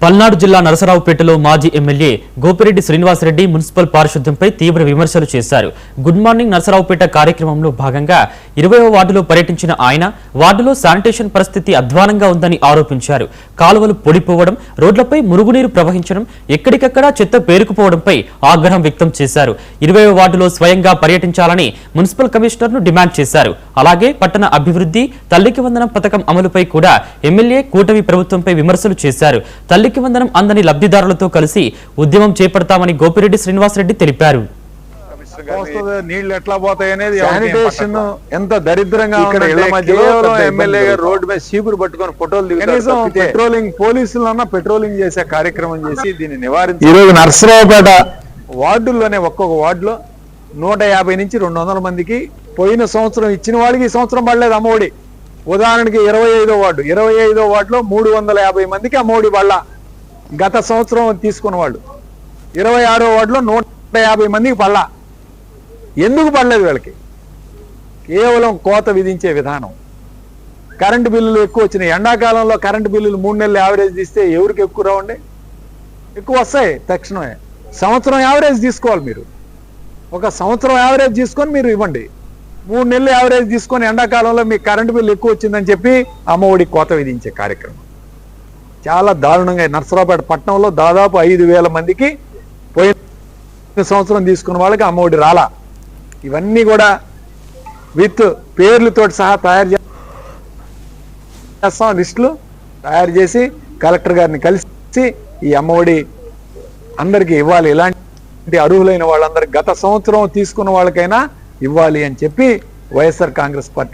పల్నాడు జిల్లా నరసరావుపేటలో మాజీ MLA Gopireddy Srinivasa Reddy municipal పారిశుద్ధ్యంపై తీవ్ర విమర్శలు చేశారు. గుడ్ మార్నింగ్ నరసరావుపేట కార్యక్రమంలో భాగంగా 20వ వార్డులో పర్యటించిన ఆయన వార్డులో శానిటేషన్ పరిస్థితి అధ్వానంగా ఉందని ఆరోపించారు. కాలువలు పొడిపోవడం, రోడ్లపై మురుగునీరు ప్రవహించడం, ఎక్కడికక్కడా చెత్త పేరుకుపోవడంపై ఆగ్రహం వ్యక్తం చేశారు. 20వ వార్డులో స్వయంగా పర్యటించాలని మున్సిపల్ కమిషనర్ను డిమాండ్ చేశారు. అలాగే పట్టణ అభివృద్ధి, తల్లికి వందనం పథకం అమలుపై కూడా ఎమ్మెల్యే కూటమి ప్రభుత్వంపై విమర్శలు చేశారు. తల్లికి వందనం అందని లబ్ధిదారులతో కలిసి ఉద్యమం చేపడతామని గోపిరెడ్డి శ్రీనివాసరెడ్డి తెలిపారు. నీళ్లు ఎట్లా పోతాయి అనేది శానిటేషన్ ఎంత దరిద్రంగా ఎమ్మెల్యే గారు రోడ్డు మీద చీపురు పట్టుకొని ఫోటోలు కనీసం పెట్రోలింగ్ పోలీసులన్నా పెట్రోలింగ్ చేసే కార్యక్రమం చేసి దీన్ని నివారించి ఈరోజు నర్సరావుపేట వార్డుల్లోనే ఒక్కొక్క వార్డులో 150 నుంచి 200 మందికి పోయిన సంవత్సరం ఇచ్చిన వాళ్ళకి ఈ సంవత్సరం పడలేదు అమ్మఒడి. ఉదాహరణకి 25వ వార్డు 25వ వార్డులో 350 మందికి అమ్మఒడి పడల. గత సంవత్సరం తీసుకున్న వాళ్ళు 26వ వార్డులో 150 మందికి పడల. ఎందుకు పడలేదు? వీళ్ళకి కేవలం కోత విధించే విధానం. కరెంటు బిల్లులు ఎక్కువ వచ్చినాయి. ఎండాకాలంలో కరెంటు బిల్లులు 3 నెలలు యావరేజ్ తీస్తే ఎవరికి ఎక్కువ రావండి? ఎక్కువ వస్తాయి తక్షణమే. సంవత్సరం యావరేజ్ తీసుకోవాలి మీరు. ఒక సంవత్సరం యావరేజ్ తీసుకొని మీరు ఇవ్వండి. 3 నెలలు యావరేజ్ తీసుకొని ఎండాకాలంలో మీకు కరెంటు బిల్లు ఎక్కువ వచ్చిందని చెప్పి అమ్మఒడి కోత విధించే కార్యక్రమం చాలా దారుణంగా. నర్సరావుపేట పట్టణంలో దాదాపు 5,000 మందికి పోయిన సంవత్సరం తీసుకున్న వాళ్ళకి అమ్మఒడి రాలా. ఇవన్నీ కూడా విత్ పేర్లతో సహా తయారు చేస్తాం. లిస్టులు తయారు చేసి కలెక్టర్ గారిని కలిసి ఈ అమ్మఒడి అందరికీ ఇవ్వాలి, ఇలాంటి అర్హులైన వాళ్ళందరికీ గత సంవత్సరం తీసుకున్న వాళ్ళకైనా ఇవ్వాలి అని చెప్పి వైఎస్ఆర్ కాంగ్రెస్ పార్టీ